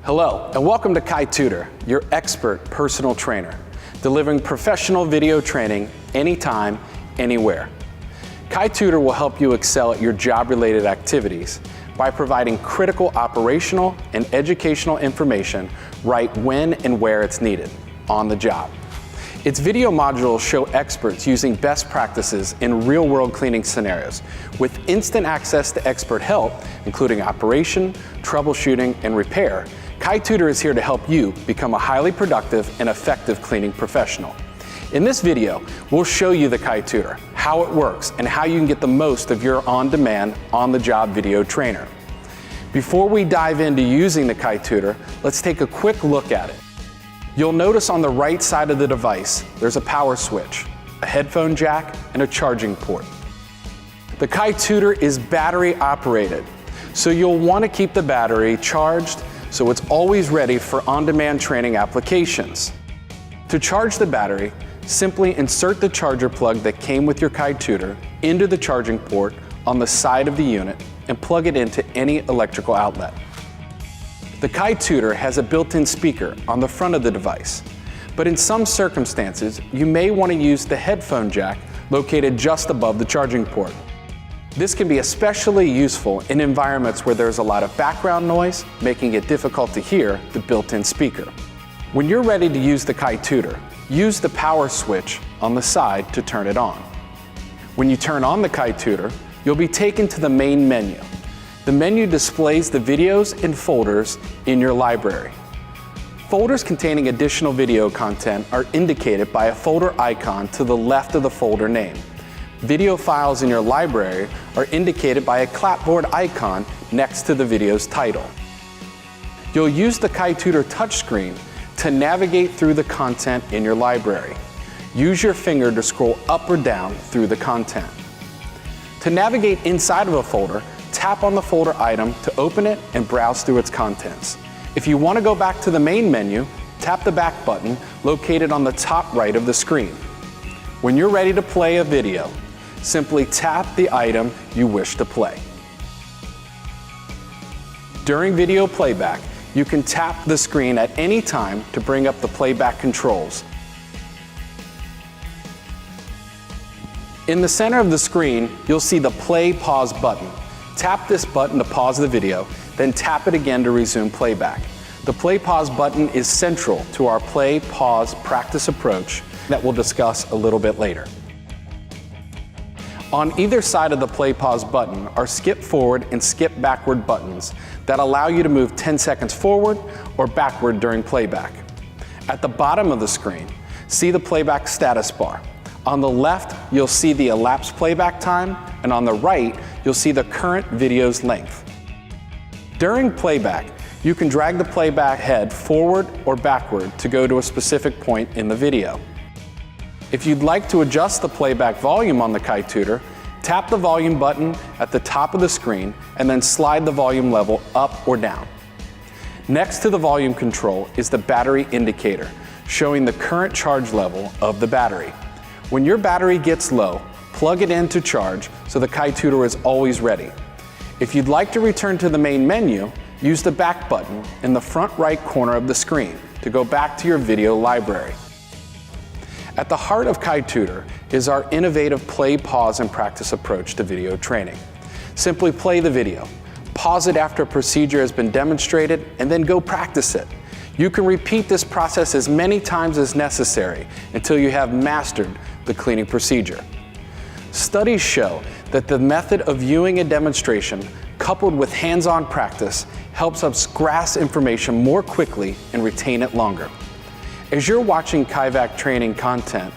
Hello, and welcome to KaiTutor, your expert personal trainer, delivering professional video training anytime, anywhere. KaiTutor will help you excel at your job-related activities by providing critical operational and educational information right when and where it's needed, on the job. Its video modules show experts using best practices in real-world cleaning scenarios with instant access to expert help, including operation, troubleshooting, and repair. KaiTutor is here to help you become a highly productive and effective cleaning professional. In this video, we'll show you the KaiTutor, how it works, and how you can get the most of your on-demand, on-the-job video trainer. Before we dive into using the KaiTutor, let's take a quick look at it. You'll notice on the right side of the device, there's a power switch, a headphone jack, and a charging port. The KaiTutor is battery operated, so you'll want to keep the battery charged so it's always ready for on-demand training applications. To charge the battery, simply insert the charger plug that came with your KaiTutor into the charging port on the side of the unit and plug it into any electrical outlet. The KaiTutor has a built-in speaker on the front of the device, but in some circumstances, you may want to use the headphone jack located just above the charging port. This can be especially useful in environments where there's a lot of background noise, making it difficult to hear the built-in speaker. When you're ready to use the KaiTutor, use the power switch on the side to turn it on. When you turn on the KaiTutor, you'll be taken to the main menu. The menu displays the videos and folders in your library. Folders containing additional video content are indicated by a folder icon to the left of the folder name. Video files in your library are indicated by a clapboard icon next to the video's title. You'll use the KaiTutor touchscreen to navigate through the content in your library. Use your finger to scroll up or down through the content. To navigate inside of a folder, tap on the folder item to open it and browse through its contents. If you want to go back to the main menu, tap the back button located on the top right of the screen. When you're ready to play a video, simply tap the item you wish to play. During video playback, you can tap the screen at any time to bring up the playback controls. In the center of the screen, you'll see the play-pause button. Tap this button to pause the video, then tap it again to resume playback. The play-pause button is central to our play-pause practice approach that we'll discuss a little bit later. On either side of the play-pause button are skip forward and skip backward buttons that allow you to move 10 seconds forward or backward during playback. At the bottom of the screen, see the playback status bar. On the left, you'll see the elapsed playback time, and on the right, you'll see the current video's length. During playback, you can drag the playback head forward or backward to go to a specific point in the video. If you'd like to adjust the playback volume on the KaiTutor, tap the volume button at the top of the screen and then slide the volume level up or down. Next to the volume control is the battery indicator, showing the current charge level of the battery. When your battery gets low, plug it in to charge so the KaiTutor is always ready. If you'd like to return to the main menu, use the back button in the front right corner of the screen to go back to your video library. At the heart of KaiTutor is our innovative play, pause, and practice approach to video training. Simply play the video, pause it after a procedure has been demonstrated, and then go practice it. You can repeat this process as many times as necessary until you have mastered the cleaning procedure. Studies show that the method of viewing a demonstration coupled with hands-on practice helps us grasp information more quickly and retain it longer. As you're watching Kaivac training content,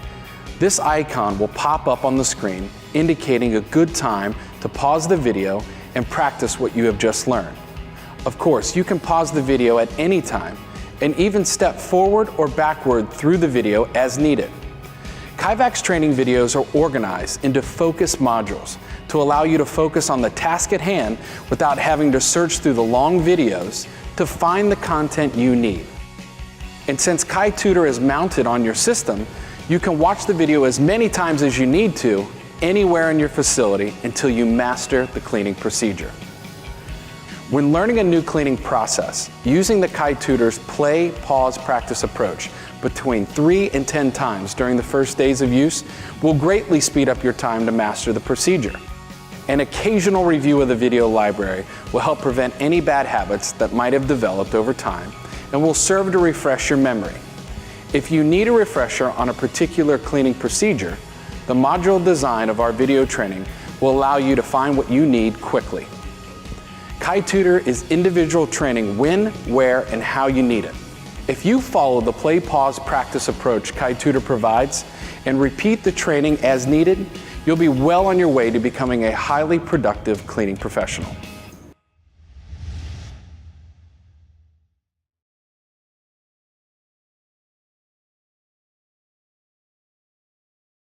this icon will pop up on the screen indicating a good time to pause the video and practice what you have just learned. Of course, you can pause the video at any time and even step forward or backward through the video as needed. Kaivac's training videos are organized into focus modules to allow you to focus on the task at hand without having to search through the long videos to find the content you need. And since KaiTutor is mounted on your system, you can watch the video as many times as you need to, anywhere in your facility until you master the cleaning procedure. When learning a new cleaning process, using the KaiTutor's play, pause, practice approach between 3 and 10 times during the first days of use will greatly speed up your time to master the procedure. An occasional review of the video library will help prevent any bad habits that might have developed over time and will serve to refresh your memory. If you need a refresher on a particular cleaning procedure, the modular design of our video training will allow you to find what you need quickly. KaiTutor is individual training when, where, and how you need it. If you follow the play, pause, practice approach KaiTutor provides and repeat the training as needed, you'll be well on your way to becoming a highly productive cleaning professional.